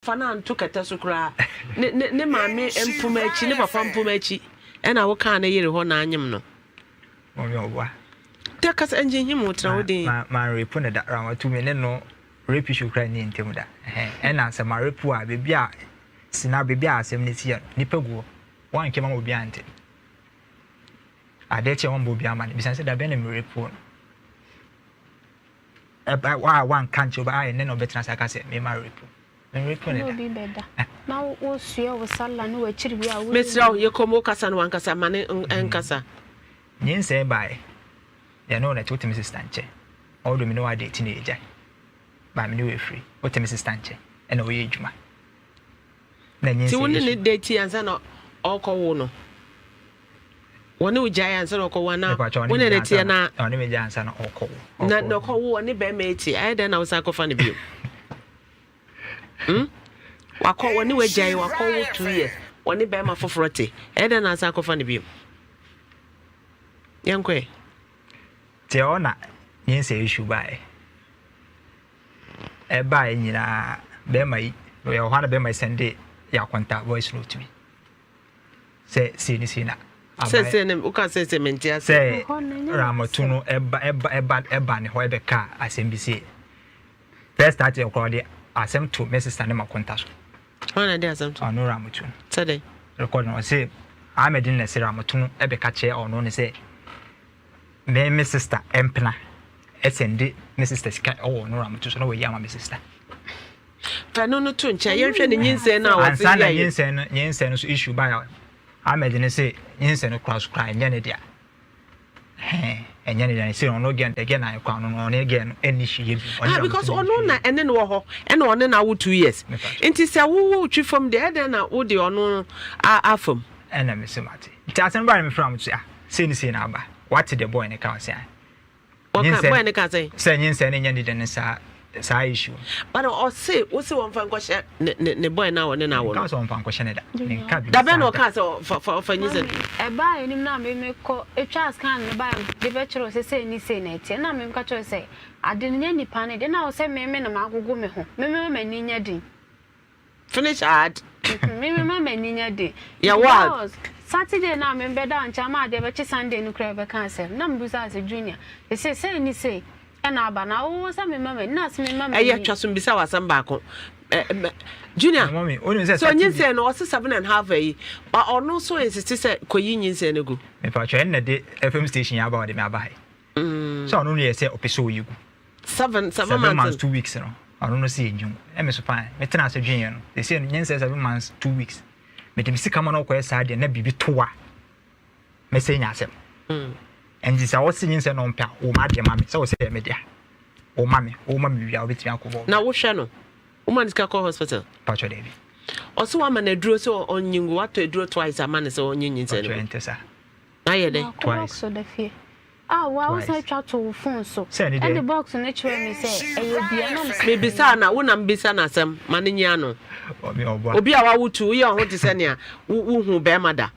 Fana to kata so kra ne maame empuma echi ne papa empuma echi e na wo kan na yire ho na anyem no mo me owa te kasa enje him wo tra wo din ma repu ne da ran to me ne no repu shu kra ni ntem da e na se ma repu a bebi a sina bebi a asem ne ti nipa guo wan ke ma obi ante ade che won bo bi ama ne bisan se da be ne me repu e ba wa wan kan che ba ai ne no betra sa ka se me ma repu no be better now wo sua wo sala no wa chiri bia wo mesra ye komo kasa no wan kasa mane enkasa nyin se bai ya no na to temi sister nche all do me no ade teenager ba me no we free o temi sister nche e na wo ye adwuma na nyin se ti woni ne date ansa na okowo no woni ujai ansa na okowo na woni ne tie na oni me ja ansa na okowo na okowo woni be ma eti ai da na wo sa kofa ne bio wako woni wajai wako 2 years woni be ma foforote e da na sa kofa ne bio yankwe te ona yin se issue bai e bai nyina be mai yo hana be mai sende ya kwanta voice note me se sina se ne uka se mentia se ramatuno eba ne ho ebe ka asembisi first start e record asem to me sister ne makonta so ona dey asem to onu ramatu today record no say amedin na say ramatu ebe ka che onu ne say me sister empna esende me sister sika onu ramatu so no we yama me sister fa no to ncha ye hwe ne nyinse na wo se ya nyinse no so issue ba amedin say nyinse no cross cry nya ne dia enya ne say ono again na kwa no ne again eni hye bi because ono na ene no ho ene ono na wo 2 years nti se wo twi from there then na wo de ono afam ena me se mate nti asen ba me from so say ni say na ba what the boy ne ka say okay boy ne ka say nyinse ne nya de ne sa issue but o say wo se won fa nkwohye ne boy na won na won ka so won fa nkwohye ne da ne ka bi da be no ka so for nyinse e ba enim na me ko e twa scan ne ba de be chiro se ni say na tie na me ka chiro say ade ne nipa ne de na o say me na magogo me ho me mani nya din finish hard me mani nya din ya what Saturday na me be da ncha ma de be chi Sunday no kra be cancel na mbuza as junior e say ni say na aba na wo sa me mama na se me mama eh twasum bisa wasam ba ko junior mommy oni say so nyinse no o 7.5 yi ba ono so insist say koyi nyinse ne go me pa twa na de FM station ya ba o de me aba hai so ono ne say opeso yigu 7 months 2 weeks no ono no say enjum e me so fine me tena so dwen no they say nyinse 7 months 2 weeks me de sika ma no ko esa de na bibi towa me say nya asem and this I was singing say no mpa o ma de mame say o say me dia o mame bia o betimi akobo na wo hwe no o man ska call hospital pacho David o so wa ma na duro so onyingu wato duro twice amane so onyinyin say no ntesa na ye de twice so da fie wa wo say twa to phone so and the box na chere me say e bia no me bisa na wo na mbisa na asem mane nya no obi a wa wutu ye ho te se ne a wo hu be mada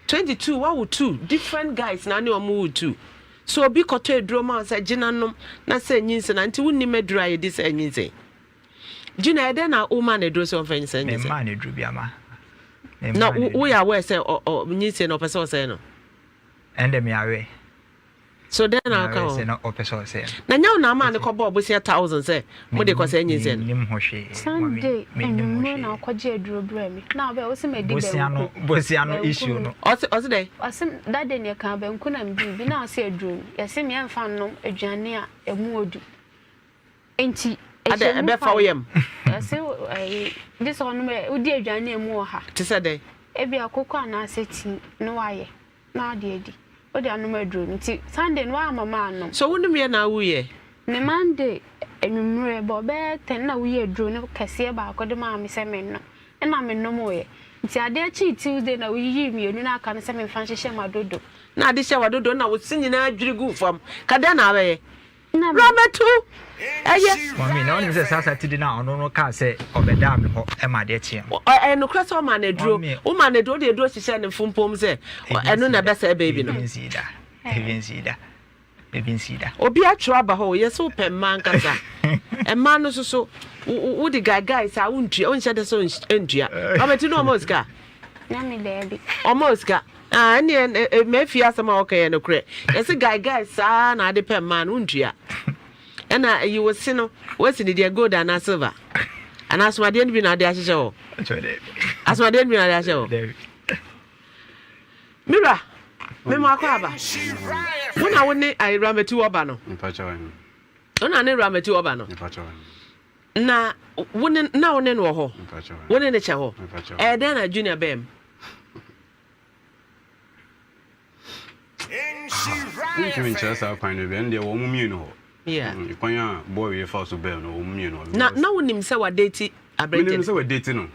22 what would two different guys na ne omo two so obi koto eduro ma say ginanom na say nyinse na nti wonni medura ye dis anyinse gina ede na o ma na eduro so mfa nyinse me ma na eduro bia ma na wo ya we say nyinse no person say no ende me awe so then na ka say no person say na nyaw na ma ne ko bo bosia 1000 say mo de ko say nyinse no nim ho hwe Sunday me na kwaje eduro bra mi na obe wo se me di bosia no issue no o dey asem that day ne ka ba nku na mbi na o se eduro yese me amfa no aduane a emu odu enti ade ebe fa woyem yese this one me odi aduane emu o ha ti say dey e bia kokko ana aseti no waye na ade edi odi anum eduro nti Sunday no amama no so wonu me na wuye ne Monday enumre bo be ten na wuye eduro no kese ba akode ma me se me no na me no moye nti ade chi Tuesday na wuyi mienu na aka no se me fan hye madodo na ade hye wadodo na wo sinyina adwiri gu fam kada na awe Roberto Mami na oni se sasa tidi na ono no ka se obeda me ho e ma de chie no krasa o ma na duro o ma na duro de duro hye ne fumpom se eno na be se baby no Evinsida Maybe see that. Obi atwa ba ho yes open man kasa. E man no so wo the guys a wontua wonhyɛ de so ndua. Ameti no omoska. Na me baby. Omoska. Ah ne me fi asema okay no kre. Yes guys sa na de pen man wontua. Ena you will see no what's in the gold and silver. And as my dear be na de ahye ho. As my dear be na de ahye ho. Mira, me ma kwa ba. Wona woni ai rameti oba no. Mpacha wan. Wona ne rameti oba no. Mpacha wan. Na woni na woni no ho. Mpacha wan. Woni ne che ho. Mpacha wan. E den na junior bem. Ntimi nkyerɛ kwan no bi ɛnde wɔ mu mmienu hɔ. Yeah. Kwan a boy we fa so bɛn no wɔ mu mmienu hɔ. Na wonim sɛ wa date abrete. Menim sɛ wa date no.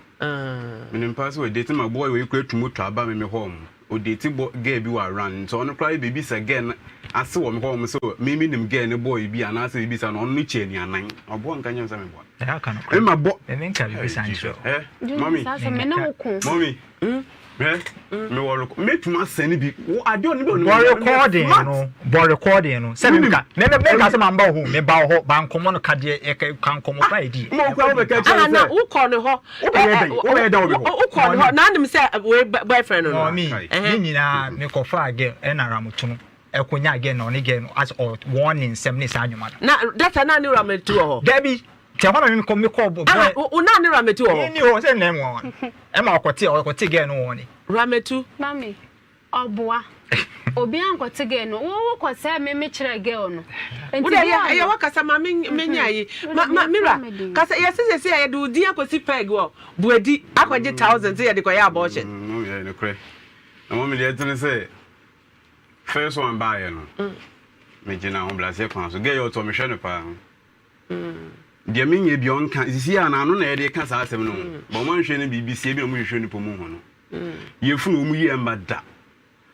Menim pa sɛ wa date ma boy we kura tumu twa ba me hɔ mu. O date boy girl bi wa run. So ɔno kra baby sɛ girl ase wɔ me hɔ mu so me nim girl ne boy bi ana sɛ bibi sɛ no ɔno no kyɛ ni anan. Ɔbɔ nka nyɛ sɛ me boy. Ya kan. E ma bɔ. Me nka bi san so. Mommy. Mommy. Me wɔ metuma sɛne bi ade ɔne bi ɔne bo recording no sɛ me ka sɛ mamba ho me ba ho ba nkomo no kade e kan komo pa edi mo kwa wo bɛka kyerɛ na wo kɔ ne hɔ wo kɔ ne hɔ na nim sɛ we boyfriend no no me nyina me kɔ fa again e na ramoto no e konya again no ne again as warning nsɛm ne sa anwuma na data na ne ramoto hɔ dabi tia hɔ na me kɔ boy o na ne ramoto hɔ ni ho sɛ nem wɔ e ma ɔkɔte again no wɔ ni rametu mami oboa obi ankote ge no wo ko se me kire girl no enti ya wakasa ma menya yi mira kasa yesese ya de udi akosi peg wo buadi akwaje 1000 se ya de koya abortion no ya ne kre na mo me de tene se first one buy no me gina ho blase kwan so ge yo to me hwe no pa de menye bi onka sisi ya na no na ye de ka sa asem no bo mo hwe ne BBC bi mo hwe no pomu ho no yefunu mu ye mbada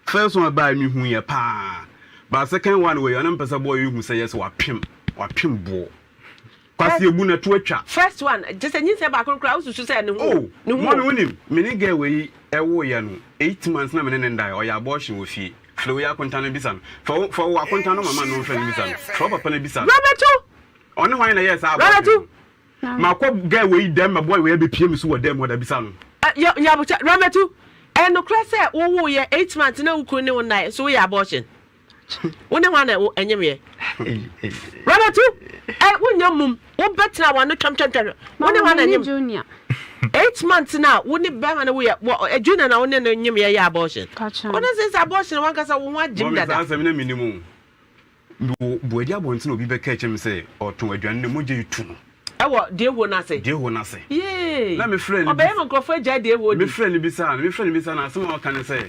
first one buy me hu ye pa but second one we yon pesa boy hu say yes wapem bo kwase ebu na to atwa first one just any say ba kokra ususu say ne hu ne hu mo wonim me ne girl we ewo ye no 8 months na me ne ndai o ya abortion wo fie flo ya konta na bisa no for wa konta no mama no mfa ne bisa no for papa na bisa Rametu ono hwan na yes abortion ma ko girl we dem ma boy we be pie me so wo dem wo da bisa no ya bucha Rametu no class say wo ye 8 months na ukuru ne won so we abortion wona wana enyem ye Rametu wonya mum wo betra wa no twam wona wana enyem junior 8 months now woni be ma na we junior na wona enyem ye abortion wona say abortion wan kasa wo wa jim dada mo say me na minimum buadi abonti na obi be ka chem say oton adwan ne moje yitu no ewo de wo na se yeah na me friend obey mo krofo ja de wo me friend bi sa na asem o kan say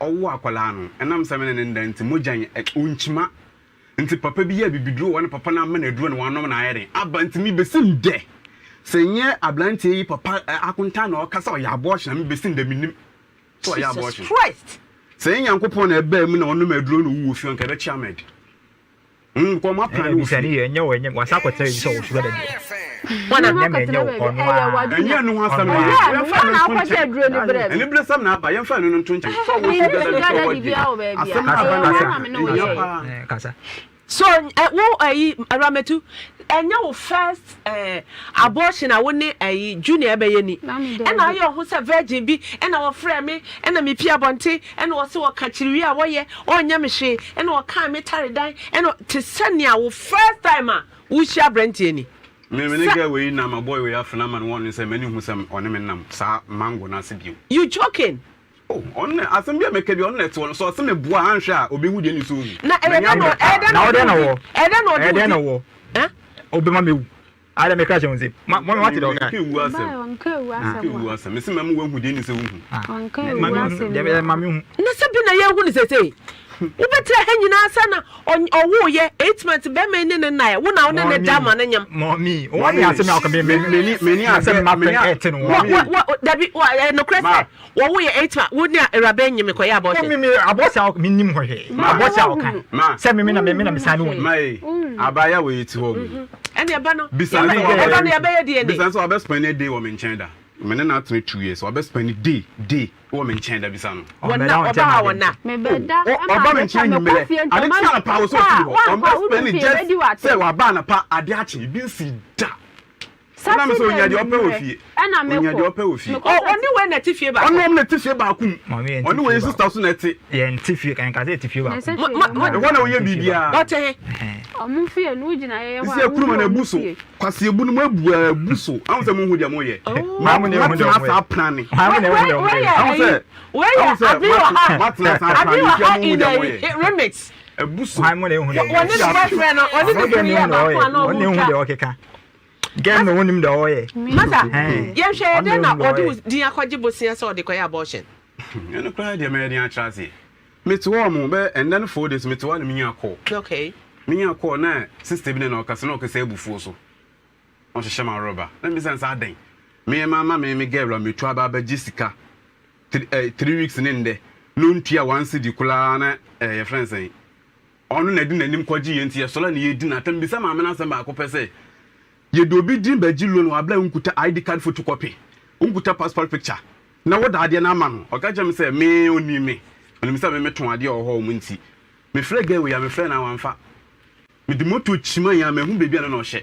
owo akwala no enam se me ne ndanti mojan unchima nti papa bi ya bibiduro wona papa na ma na duro ne wanom na ayere abanti mi besim de senye ablanti yi papa akunta na o kasa o ya abortion na mi besim de minim so ya abortion Christ senye yankopon na eba mu na onom aduro no wu ofi on ka be chamed ko ma plan ni sani ye nyewo nye wasa kwetare bi so wo sugar daddy wana nye nyewo ono enye no hasam na ya fa na akwate aduro ni bre eni bre sam na aba ye fa no nto nche so wo sugar daddy asem na kasa so wo Rametu enya wo first abortion a woni junior ebeye ni ena ayo ho se virgin bi ena wo frɛ me ena me pia bonte ena wo se wo ka kiriwi a wo ye onya me hwe ena wo ka me tare dan ena te sania wo first time a wo hia brantie ni me ne ga we na ma boy we afna man won say many hu sam one me nam sa mango na se bio you joking on asem bia meka bi on net won so asem bua anhwe a obi hu de ni so na eda no wo obema mewu ada me crash onse mo wati do ga kewu asem me se mam wo hu de ni so hu ma me hu na se bi na ye hu ni sese wo betra ha nyina asa na owo ye 8 months be me ni na wo na wo ne dama na nyam mommy wo ni asem ya ko me ni asem ma pe etin wo dabi no crest wo ye 8 months wo ni erabe nyime ko ya abortion me abortion me nim ho he abortion kan se me na me sanu won mai abaya we ti ho ene eba no eba no eba ye die bisa so abespane dey wo me nchen da me na 2 years o be spend day wo me nchen da bisa no wona me beda oba me nchen ni mele ade ti na pa wo so fi ho o be spend just say wa ba na pa ade achi bi si da na me so nya de opa ofie nya de opa ofie oni we na tifie ba oni na tifie ba kum oni we sister so na ti ye tifie kan ka say tifie ba wona we ye bibia ote omu fie no gina ye wa se kuru na buso kwase ebu no mabu abuso am se mo hu de mo ye ma mo ne hu de mo sa plani ma mo ne hu de mo ye am se matna sa plani ki mo hu de mo ye remix abuso ma mo ne hu de woni the boyfriend woni the free ba ko na woni hu de okeka Gen no wonim da oye. Mother, ye hwe de na odi din akwaje bosia so odi koye abortion. You know cry de me din atrase. Me to wo be and then 4 days me to one me call. Okay. Me call na sister bi na okase na okase ebufu so. On hye ma roba. Let me sense aden. Me mama me girl me to aba sika. 3 weeks in there. No ntua one cedi kula na your friends say. Onu na di nanim kwaji ye ntia so la na ye di na tam bi sa mama na sem ba ko pese. Ye do bi din baji loan wa bla unkuta ID card photocopy unkuta passport picture na wo da ade na ama no oka jam say me oni me oni say me ton ade o ho mu nti me flag we ya me flag na wanfa me di moto chima ya me hu bebi na no hye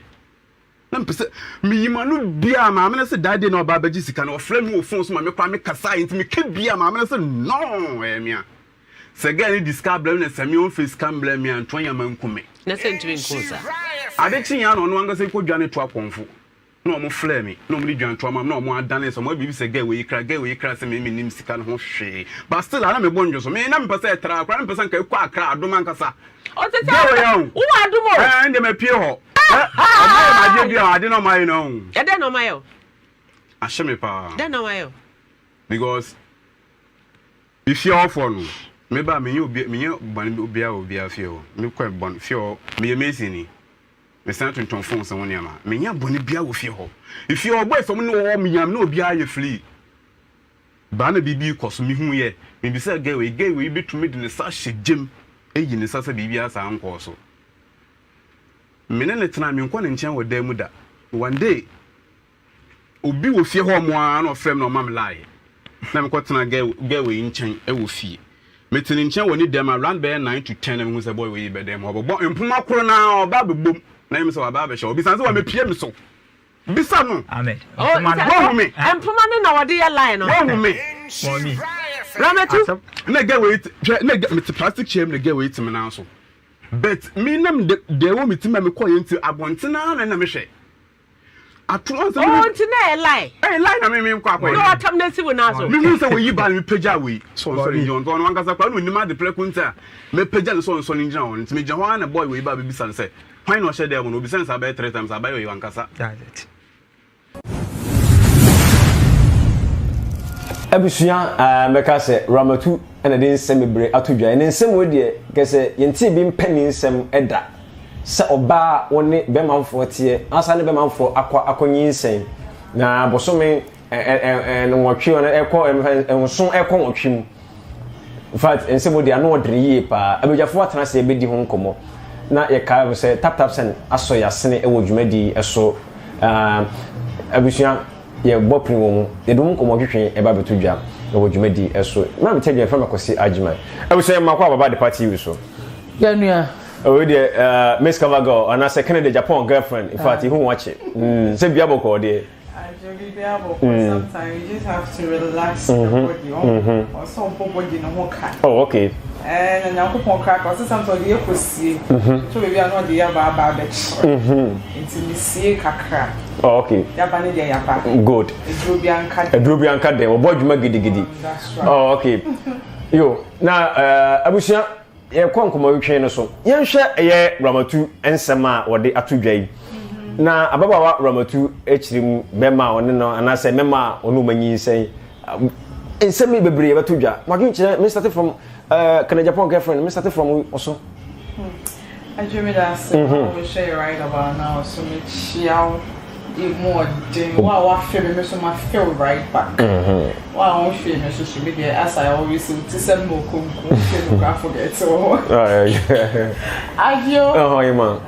na mpese me yima no bia ma me say dade na oba baji sika na o flag me o phone so ma me kwa me kasa nti me ke bia ma me say no mia se ga ni discard bla me na se me on face cam bla me anton ya mankume na sentiment nkosa ade chinya no anga se ko dwane to akonfo na omo flare me na omo di dwan to am na omo adane so mo bibi se ga we kra se me nim sika no ho hwe but still ana me bonjo so me na me pese tra akra me pese nka ekwa akra adom ankasa o te ta wo adumo ende me pie ho ma je bia ade no mai no e de no mai o ahye me pa de no mai o because if you offer no me ba me ban obia fio me kwa bon fio me mesi ni me san tonton phone so woni ama me nya boni bia wo fie ho if you boy from no wo me nyam no bia ye free ba na bibi koso me hu ye me bi say gay we bitumi de ne sa hyegem eyi ne sa sa bibia sa anko so me ne tena me nko ne nchen wo da mu da one day obi wo fie ho mo a na ofrem na o mam lie na me ko tena gay we nchen e wo fie metini nchen woni dem around be 9 to 10 em hu say boy we be dem obo empuma kro na oba bebom na em say oba be show obi san say wa me pie me so bisa no amen empuma me na wode ya line no mommy Rametu na get wait na get me plastic chair na get wait me na so but me nam de wo me ti me call yenti abontena na me hwe atron say nti na lie lie na me kwa kwa no atam na si wo na so me hu say we yi ba me pagya we so John to no angasa kwa no nima de plekunta me pagya no so ni ngina won nti me gya ho na boy we ba be san say why no share dem no be sense about 3 times abayo we wankasa that's it Abusua meka se Ramatu ena de nsem bre atodwa ne nsem wo de ke se yenti bi mpani nsem eda se oba woni be manfo tie asa ne be manfo akonyi nsem na bosome no nwotwe on enso nwotwem in fact nsem wo de ano odre yie pa abujafo atena se be di ho nkomo na ye ka se tap sen aso yasene e wo dwumadi eso abusua ye bopri wo ye dum komo hwehwe e ba betudwa e wo dwumadi eso na me tedwa fa makosi agima abusua makwa baba de party wi so ya nua oh dear Miss Cavago and as a Canada Japan girlfriend in fact who watch it say biabo ko dear sometimes you just have to relax your body or some body no can oh okay and now kupon crack or sometimes you could see so maybe I know the yaba into me see kakra oh okay yaba ne dia yaba good edrubianka de obodwuma gidigidi oh okay yo na abusia ye konkomo wetwe no so yenhwe ye Ramatu ensema wode atodwa yi na ababawa Ramatu echirim bema one no anase mema onu manyi sen ensemi bebre batodwa wadwen kire me start from Canada Japan girlfriend me start from also I dream that we share right about now so me chiao more than what feel me so my feel right back wow I feel me so she be there as I always say to send more feel no forget so adio oh you man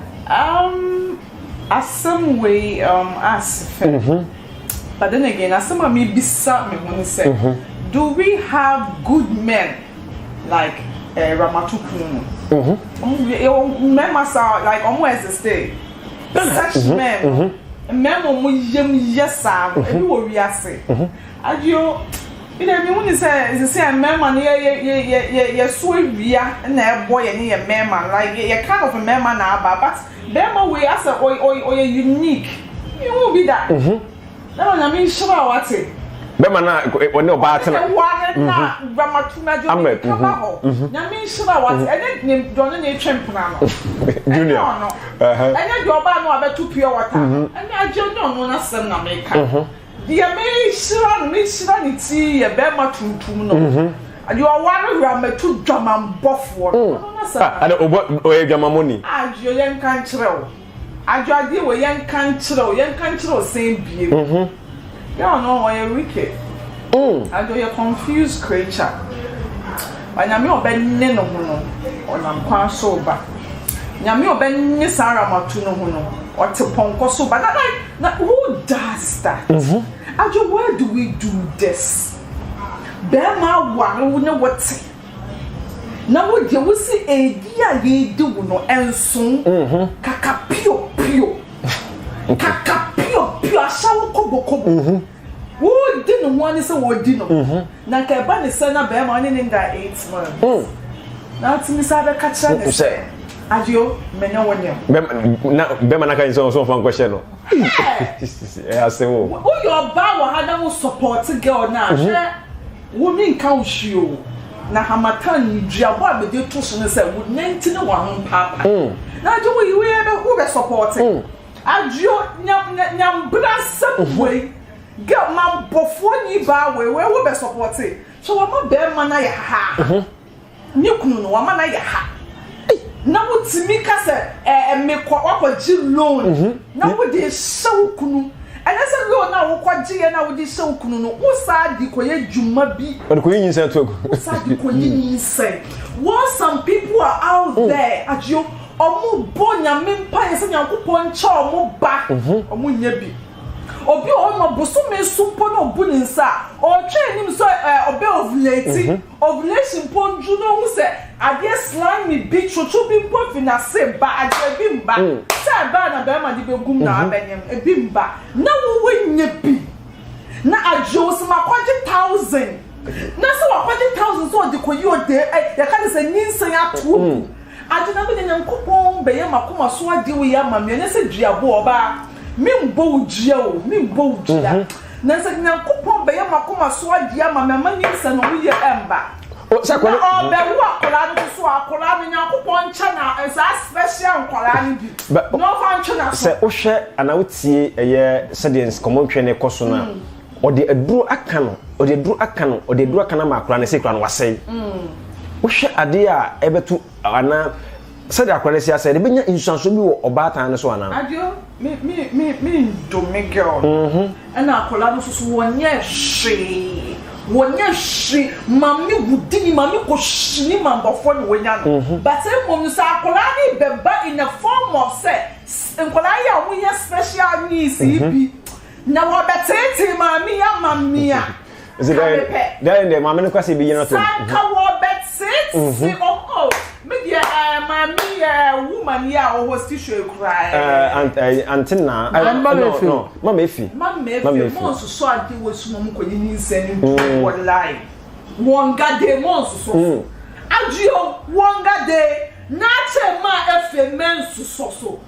as some way as But then again, as some of me beside me when say, do we have good men like Ramatuku? Men are like almost the state. Such men, men who yes, sir, and you we are say. And you know, when you say a man, you're so weird, and a boy and a man, like you're kind of a man now, but Bema way as a or unique. You won't be that. No, I mean, sure, what's it? Bema na when no battle. Na Ramatuna Junior come out. I mean, sure, what's it? And then don't need champion. Junior. And then your band will be too pure water. And I don't know what some America. The American Missionity, a Bema to and you are one of them to drum and buff one. I don't know what your money. As your young country. I draw you a young country, same view. You don't know why you're wicked. I do your confused creature. When I'm your Ben Nino, or I'm quite sober. Yamio Ben Sarah Matuno, or to Poncoso, but who does that? And where do we do this? Bema one wouldn't what. Now what you see a dear ye do no and soon kaka pio shawo kobo who didn't want to say what dinner na ka ba ni sana be ma ni nga 8 months now to me sabe catch and say adio menya wonya na be ma na ka so fan question no I say wo your ba wa hada mo support girl na wo mi nka wo hio na hamatan duabo abede to so ne say wo nanti ne wa ho papa na jo we who be supporting adio nyam brasa way get man bofo ni ba we wo be supporting so wo ma be ma na ya ha ni kunu no wa ma na ya ha na wo timi ka say me kwa ji loan na wo de show kunu and I said, no, now, what G and I would show Kuno, what's sad, the Koye Jumabi, but Queen said to what some people are out there at you, or more bonya, min pies and your coupon chaw, more back, or more nebi. Or be on my bosom, super no buninsa, or train him so a bit of lady, ovulation pon Juno, who said, I guess slimy bitch or be puffing a same bad, I been back. Say, Bana Bama di Begumna, a bimba. Now, when you be now, I chose my 100,000. Now, so 100,000 so the Koyo there, the kind of a ninsay up to. I do not mean a coupon, Bayama Kuma Swadi, we are my minister Giaboba. Mimbo Gio, Mimbo Gia. Nasa na coupon Bayama Kuma Swadi, my money, and we are ember. Say ko o be wo akola no so akola no nyakopon chana as a special akola no bi no fan chana say o hwe ana wotie eye sedence common twene koso na o de aduru aka no o de aduru aka na ma akola na se kura no wasai o hwe ade a ebetu ana said akola sia say de benya insuranso bi wo obatan no so ana adio me do me girl ana akola no so wonye hwe wonya shi mami wudini mami ko shini mambofo ni wonya no but say mom sa akola ni beba in the form of say nkola ya wo ya special needs bi na wo betete mami ya mamia is it there mami no kwase bi yena to sanka wo betete oh me dia mami woman ya o hostition cry antina no mama efi mo so ade wo su mo ko ni nsani to wallahi wonga de mo so adio wonga de na che ma efe men so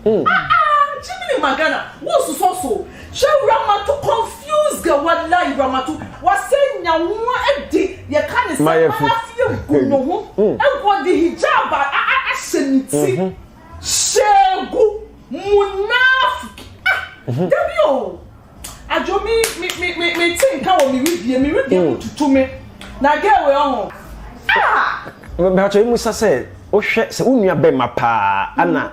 chimini magana wo so she rama to confuse the wallahi rama to wasenya wo edi ye kan se ma fie kuno ho e the hijab aseniti shegu munafiki dabio ajo me think how me read to me na get we on me ha choy musa say o hwe se unua be mapa ana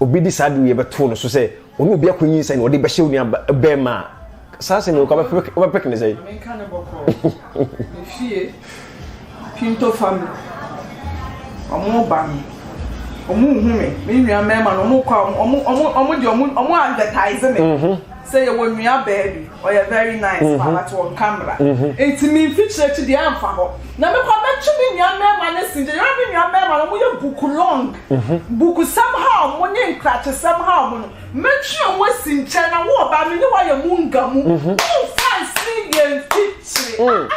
obi di sadu ye beto no so say onu obi akonyi say no de be hye unua be ma sa se no ko be pek ne say me kan boko me fie pinto family omo ba mi me nua mema no mo kwa omo advertise me say you when nua baby or you very nice but on camera it mean feature to the amfa ho na me kwa me tumi nua mema na sinje you be nua mema no mo ye book long book somehow mo nye crash somehow mo me twa mo sinche na wo ba me ni wa ye munga mu fancy ye feature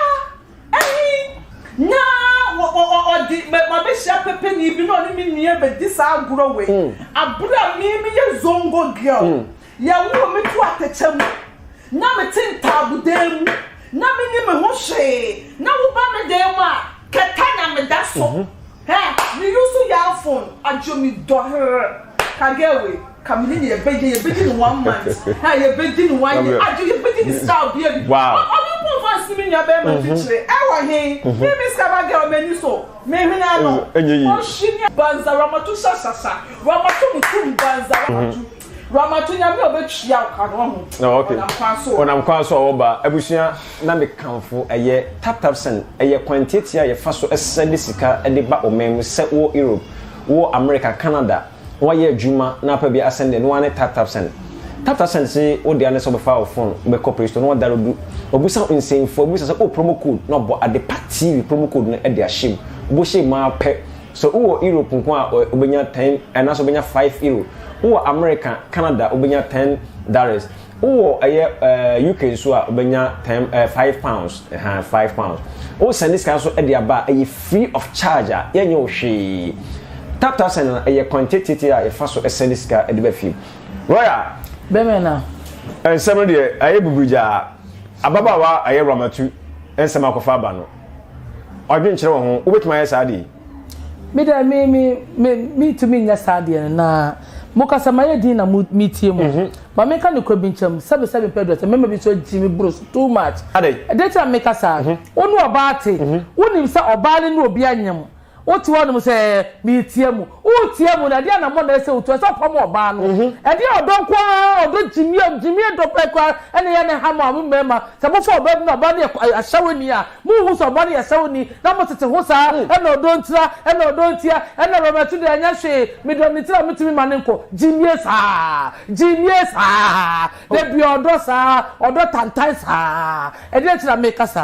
na o di ma be share pepe ni bi no ni mi nua be di sa aguro we abura mi ye zongo girl ya wo me to atechem na me tintabu dem na me ni me ho hwe na wo ba me dem a keta na me da so me use ya phone ajomi do her kagewe kamini ye beje in 1 month ye beje in 1 year ajo ye beje in style bi wow fancy me nya be ma feature e wa he me skaba girl menu so me hina no o shinya banza ramatu sasasa ramatu mutum banza ramatu nya me obetwia ka no ho okay onam kwaso oba abusia na me kanfo eye tap sen eye quantity ye faso esede sika ede ba omem se wo Europe wo America Canada wo ye adwuma na pa bi asende no ane tap sen se wo dia ne so be fa o phone be corporate no da rodu obusa insane for obusa say o promo code no bo ade party promo code no e de ashim bo she ma pe so wo Europe nko a obenya 10 and also obenya 5 euro wo America Canada obenya $10 wo UK so a obenya 5 pounds 5 pounds wo send this kind so e de aba e free of charge a yenye o hwe tap send e quantity a e fa so e send this ka e de ba fi royal bemena ensem de aye bubuja ababawa aye ramatu ensem akofa aba no odwen kire wo ho obetima aye saade me da me to me nya saade na mokasa maye din na meetie mu ba me ka ne ko bincham 77 pedro se mema bi so jimi bros too much dey tell me kasa onu obaate wonim se obaale no obi anyam oti wonu se meetie mu utie mu na dia na mo na se utu se pom oba no e dia odon kwa odo jimi do pekwa ene ya ne hama mu mema se bo fo oba na oba ne ahyawoni a mu hu so oba ne ahyawoni na mo tete ho sa ene odon tira ene odon tia ene rometu de anya hwe me do ni tira mitimi manenko jimi sa de bi odo sa odo tantai sa e dia tira make us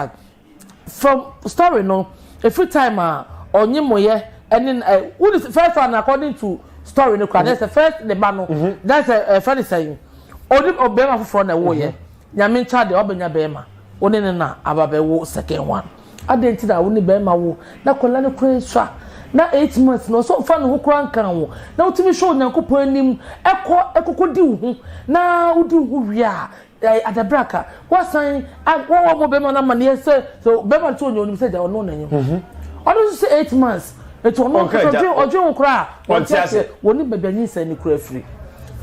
from story no every time onye moye and who is first one according to story no that's the first the man that's a funny saying odi obema foforo na wo ye nyame ncha de obenya bema one ne na ababe wo second one adenti da wo ne bema wo na kola ne kure swa na 8 months no so fa no ho kura nkan wo na utimi show nyankopon anim ekokodi wo na udi wo wia adabraka wasan wo mo bema na mane se so bema to onyo nim se ja ono na nyem Odo say 8 months. Eto no ojo nkura. Woni babani nsa ni kura free.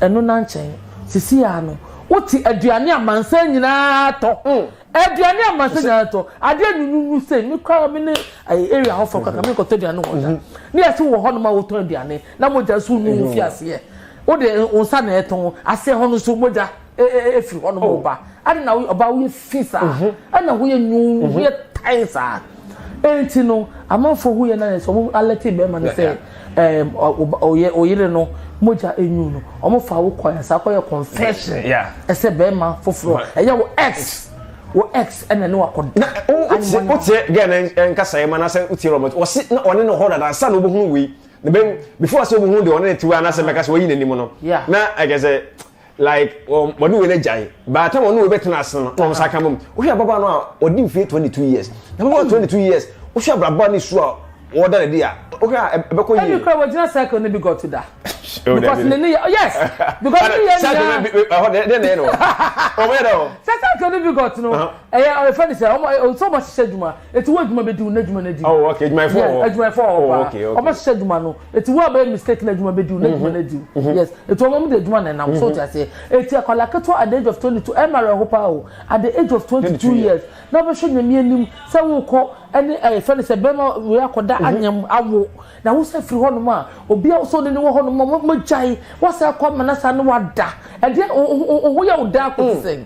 Eno na nchen. Sisi ya no. Woti aduane amansa nyina to. Aduane amansa nyina to. Ade nunu say ni kwa me ne area ho for kaka me ko to aduane ho da. Ni ase wo ho no ma wo to aduane. Na moja su nu fi ase. Wo de onsa na eton ase ho no so moja efiri ho no mo ba. Ade na oba wo fisa. Ana wo ye nyu wo ye taisa. Enti no amanfo hu ye na so aleti be man say oyire no moja enyu no omo fa wo kwa sa kwa confession ese be ma foforo eye wo ex ene ne wakoda otie gen nkasa ye mana say utie robot o si na one no hoda dan sa no bohunu wi ne be before say bohunu de one ne tiwa na say meka say oyi nanim no na I guess like what do we jai but time onu we betena ase no no saka mom wo hia baba no a odi mfie 22 years na baba 22 years wo hia braba ni su a wo da de dia okay e be ko yi any crowd original cycle no be got to that because yes because then no o me do cycle no be got no e friend say so much schedule it wo djuma be di na djuma na di oh okay my phone okay o ma schedule no it wo be mistake na djuma be di na djuma na di yes it wo mo de djuma na na so to say it akola keto at the age of 22 emara hopa o at the age of 22 years na be hwe nyame anim say wo ko any friend say be ma we akoda anyam awo na wo say free hono ma obi a so ne wo hono ma mo jai wo say kwa manasa no wada e de wo ya oda ko sen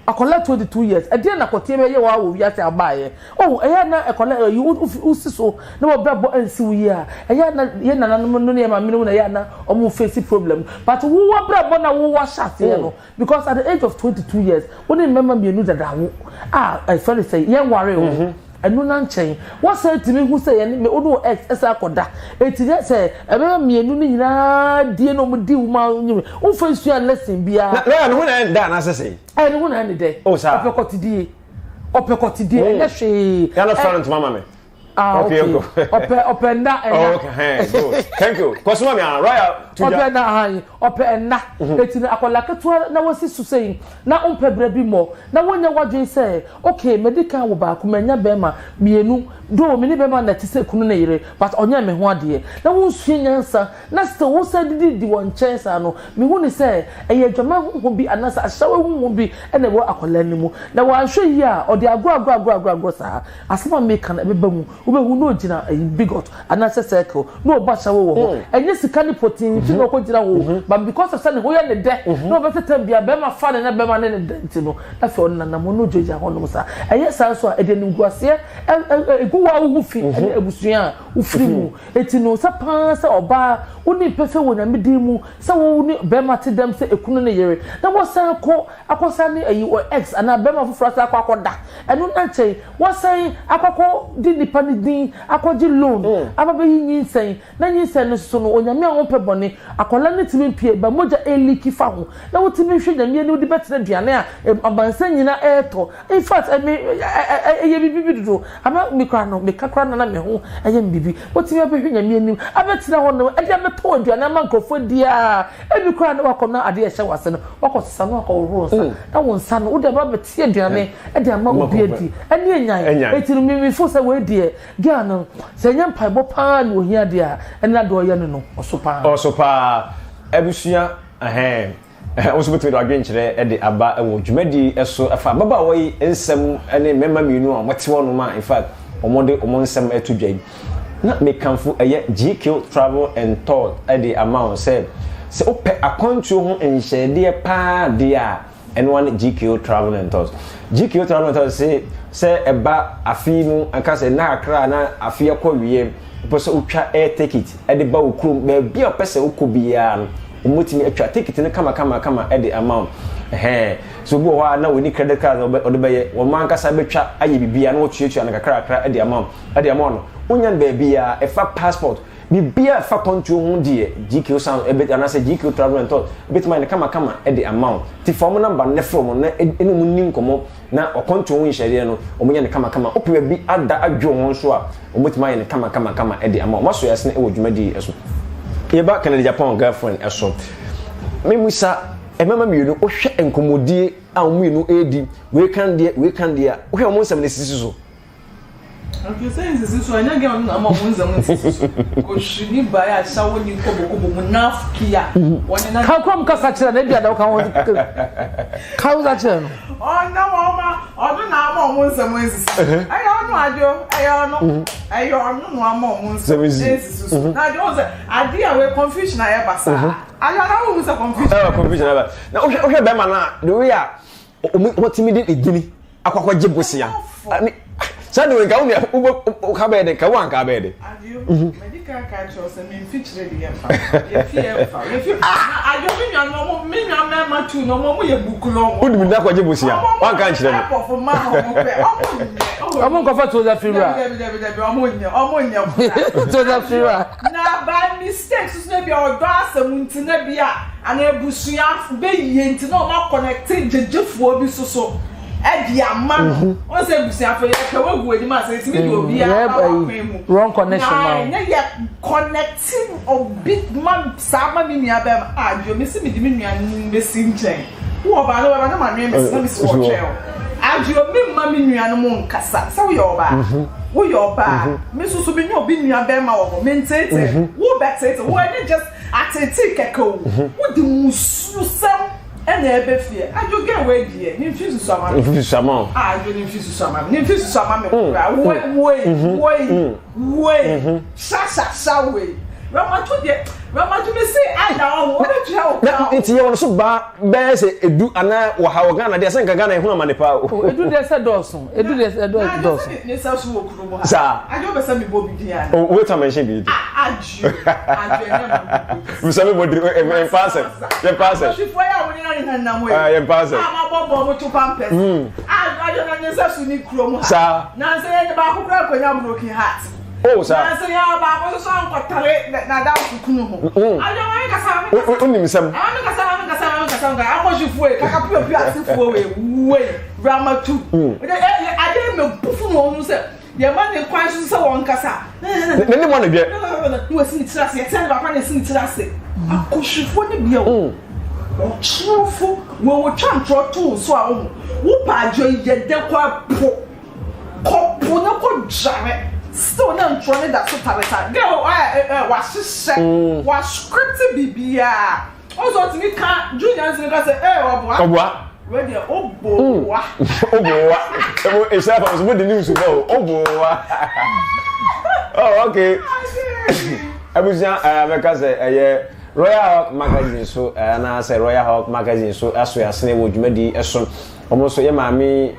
akola 22 years e dey na kote me ye wa wo wiase abaye oh eya na akola you usiso na wo brabo ansi wo ya eya na ye na no ne ma me no na ya na omo face problem but wo wa brabo na wo wa shate no because at the age of 22 years when remember me nu dada wo I feel say ye worry o enu na nchen what say to me who say me odo ex esa koda eti say ebe me enu ni nyina die no mo di wo ma nyim wo fa sua lesson bia na no na nda na say eh no na ni de opekotidie ene hwe ya no front mama me okay. Open that. Okay, good. Thank you. Cause mommy royal to open that high. Open na. Eti na akola ketua na wasi su say na ompe bra bi mo. Na wonya wadwen say, okay, medical wo ba ku manya bema mienu. Do me ni bema na tise kunu na yire, but onya me ho ade. Na wo sua nyansa, na still wo say di won chensa no. Me hu ni say eye dwama hu bi anasa ahyawe hu bi ene wo akola ni mu. Na wa hwe yi a ode agro sa. Asema make na beba mu. Ube hu no gina bigot anasa circle no ba shawo wo enye sika ni potin ti no ko gina wo but because of say ho ye ne de no be tetem bia be ma fa ne be ma ne de no na fe on na mo no joja ho no sa eye sa so e de ni guase egu wa wo fi ene ebusua wo firi mu eti no sa pa sa oba woni pefe wo na medi mu sa wo ni be ma te dem se ekunu ne yere na wo san ko akosa ni ayi o ex ana be ma fufura sa akoda enu na chei wo san akoko di nipa ni din akoji loan ababe yin sen na yin sen no so no onyame a won pebone akola ne timi pie ba moja eliki fa ho na wo timi hwe nyame ne odi betre duane a abansan nyina eto in fact ye bibi dudu ama mikra no mekakra na me ho eye bibi wo timi abehwe nyame ni abetre ho no e dia beto aduane ama nkofo dia ebikra na wakona ade ye hye wase no wakosesa no akọworo nsa na won nsa no wo de ba betie aduane e de ama obi adi ene enyan etinu mimi fo se we die Gano, Senyan Pibo Pan, will hear dear, and that door Yanino, or Sopa, Ebusia, also between our bench at the Abba and Jumedi, as so a Baba way in some any member you know, what's one man, in fact, or Monday or some to Jane. Not make come for a yet GQ travel and thought at the amount said. So, a control and share dear pa dear, and one GQ travel and thoughts. GQ travel and thoughts say eba afi mu anka say na akra na afi akọ wie pese utwa air ticket e de ba okrum be bia pese okobia no omotimi atwa ticket ne kama e de amount so bo wa na woni credit card o de be wo man kasa betwa aye bibia na otuatua na kakra e de amount no onya be bia e fa passport bibia fa control hu die GQ sound e be anase GQ travel and thought bit man kama e de amount ti form number ne from na enu munni nkomo na okonto won hyeria no omunya ne kama opewa bi ada adwo won so a omutima ye ne kama e de ama maso yasne e wodwumadi eso ye ba Canada Japan girlfriend eso memusa e mama mienu ohwe enkomodie a omuenu edi we kan dia ohwe omo nsam ne sisi so okay say sisi so anya ge on ama omo nsam ne sisi so ko shini ba ya shawo ni kobo munafikia woni na ka kwam ka sakira na bia da ka won ka uza che no na mama odo na ama omo nsam ne sisi ayo no ajo ayo no ama omo nsam ne sisi so na ajo say ade a we confusion na e basa ayo na wo say confusion ba na ohwe be ma na the way a otimi de edini akwakwa jebosia Sani we ka uni ka be de ka wan ka be de medical card shows me feature the fa ye fi ajo mi nyan mo mi nyan me ma tu no mo ye bukulo udi mi da kwa jibusia wan ka nchire mi omo ko fa to the fira omo nya to the fira na by mistakes so be odo asem ntina bia ana ebusuya be ye ntina o ma connect jejefuo bi so edi amano o se busia fa ye ka wagu edi ma se ti mi obi a wrong connection now na ye connecting of big man sama mi mi abem ajo mi si mi di mi nua mi si nchen wo ba na ma nua mi si na mi si wo twel ajo mi ma mi nua no mo nkasa se wo yo ba mi susu bi nua obi nua be ma wo mi ntete wo betete wo any just atete keko wo di musu sam ene ebe fie ajo ge we die ni fisu sama ajo ni fisu sama me kura we sha we Ramatu me say I now what you have. Na nti ye wono so ba be se edu ana wa ha Ghana de se nka Ghana ehunu amane pa o. Edu de se dosun. Edu de se dosun. Ne sa so wo kuro mo ha. Sa. Ajo be se me bo bi dia. O wait a mention bi. Aju na. We say me bo en pass. Ye pass. She for ya woni na na mo. Ye pass. Ma bo mo to pampers. Ajo na ne sa so ni kuro mo ha. Sa. Na se ye ba ko kura ko nya broken heart. Oh, sir. Na se ya ba ko so an kwatare na da kunu ho. Ajo wa ka sa. Unim sam. Ami kasa nga amojifu e kaka pio asifu we Ramatu. Ade me pufu no onu se ye ma ne kwan so se won kasa. Ne mo na bia. No si tira se tell ba kwa ne si tira se. Akoshifu ne bia o. Ochifu wo chantro tu so a wo pa ajo ye de kwa po. Kopo na ko jare. Still na ntro ne da so tareta. Girl wa hihye. Wa script bibia. Also to me can Junior say Obua. Ready Obua. Obua. It's up as the news go. Obua. Oh, okay. Abuja because Royal Hawk magazine so na say Royal Hawk magazine so aso yasene wo dwumadi eso omo so ye maami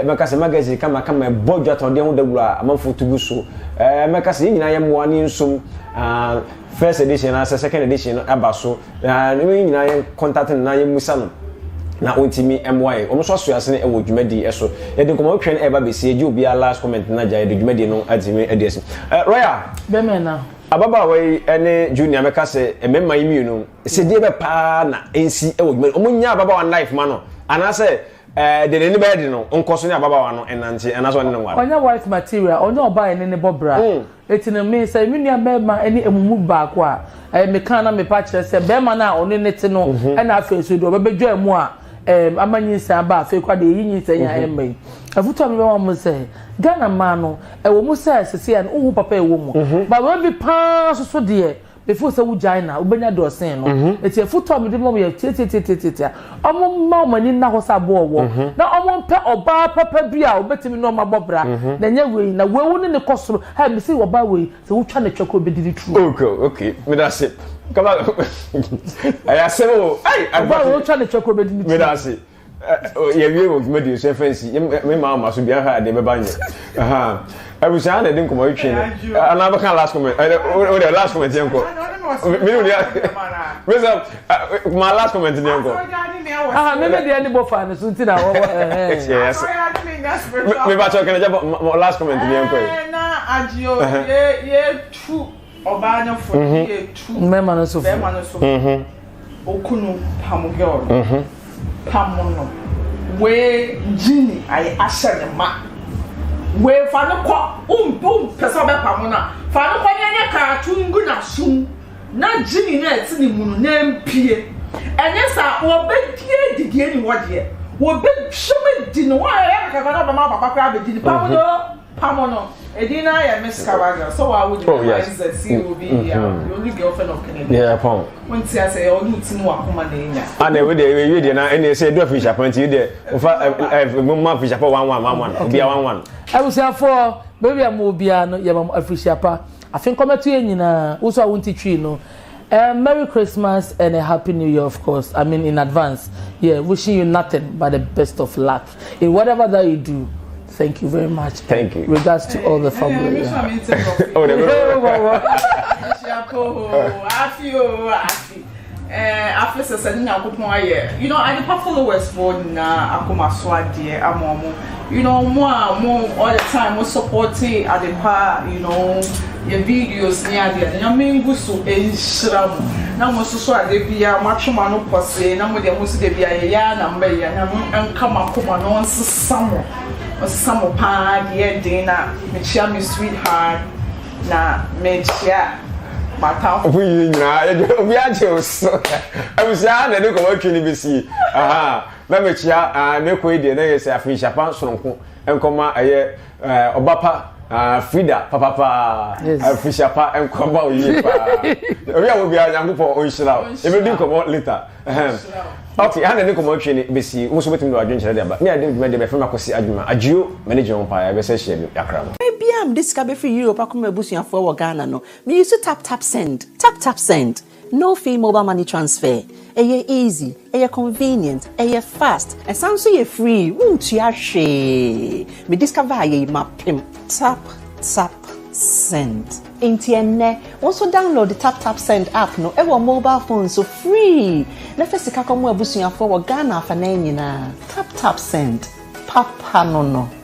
because magazine kama bodwa ton de ho dawura amanfo tugu so because nyina ye moani nsom first edition and second edition abaso na nyina ye contact na ye musa no na ontimi MY omo so asene e wo dwumadi eso ye de komo twen e ba besi eji obi last comment na ja ye de dwumadi no atimi ediesi Royal be me na ababa we ene junior meka se emema yimi no se die be pa na ensi e wo dwumadi omo nya ababa one life ma no ana se de ne be de no onkoso nya ababa wa no enanti ana so ne no wa onya wife material onya oba ene ne bobra etine me say me nua be ma ene emumu ba ko a me kan na me pa kire se be ma na one ne te no na afeso do be bedwa mu a amanyi sa ba afi kwa de yinyi sa nya emai afuto me be wa mo say Ghana ma no e wo mu say sese ya no papa e wo mu ba we bi pa so de before say China ubenya do sen no eti afuto me de mo ye tete omo ma mani na ho sa bo wo na omo pe oba papa bi a obetimi no ma bobra na nya we na we wo ne kosoro ha me say oba we say wo twa na twako be didi true okay me da say come on I say oh ai oba wo twa na twako be didi true me da say ye wie wo me di so fancy me ma so bia ha de be banye aha abusa na din ko mo twi ana ba kan last comment o the last comment yanko me no dia my last comment yanko me me dia ni bo fa no so nti na wo yes me ba talk na jabo last comment yanko na agio ye tu oba nya fo ye tu me ma no so okunu pamugyo pamono we jini ay ashane ma we fa no ko pesa be pamona fa no ko nyanya ka tungu na sum na jini na eti ni munu na mpie enye sa wo be die ni wode wo be hweme di no wa ya ka na ba ma papa kra be di pamono edina ya Miss Kavaga so wa would that see will be the only girlfriend of Kennedy pon when ti say o lu ti mu akoma na nya ana we dey na ene say do fish appoint you dey ofa mama fish apa 1111 obi 11 abusia for baby am obi no ya mama fish apa afin kometo nyina wo so wonti twi no Merry Christmas and a Happy New Year, of course. I mean, in advance. Yeah, wishing you nothing but the best of luck in whatever that you do. Thank you very much. Thank you. Regards to all the family. You know, I the followers for na akoma so ade amomo. You know, more all the time we supporting Adepa, you know, your videos near there. Na mengu so enshira mo. Na mo so ade bia matchoma no pose na mo de mo so de bia ya na mba ya na enka makoma no nsesamo. Osamo pa dear Dana, me chia me sweetheart na me chia mata we na obi aje so abusa na de ko watwi ni besi aha na me chia me ko ide na yesi afin chapa soronko enkoma aye obapa Frida papa afin chapa enkoma oyi pa obi a obi anyankopon onhira e be din ko later okay ana ne ko watwi ni besi wo so betim do adwen kire de ba me ade me de be fema kosi adwuma agio manager on pa ya be se share yakra am this ka be free Europe akoma abusuafo wo Ghana no me use tap send no fee mobile money transfer easy convenient fast and sounds so free won't you hwe me discover aye mapim tap send entienne also download the tap send app no ewo mobile phone so free na fesika komo abusuafo wo Ghana afa na nyina tap send papa no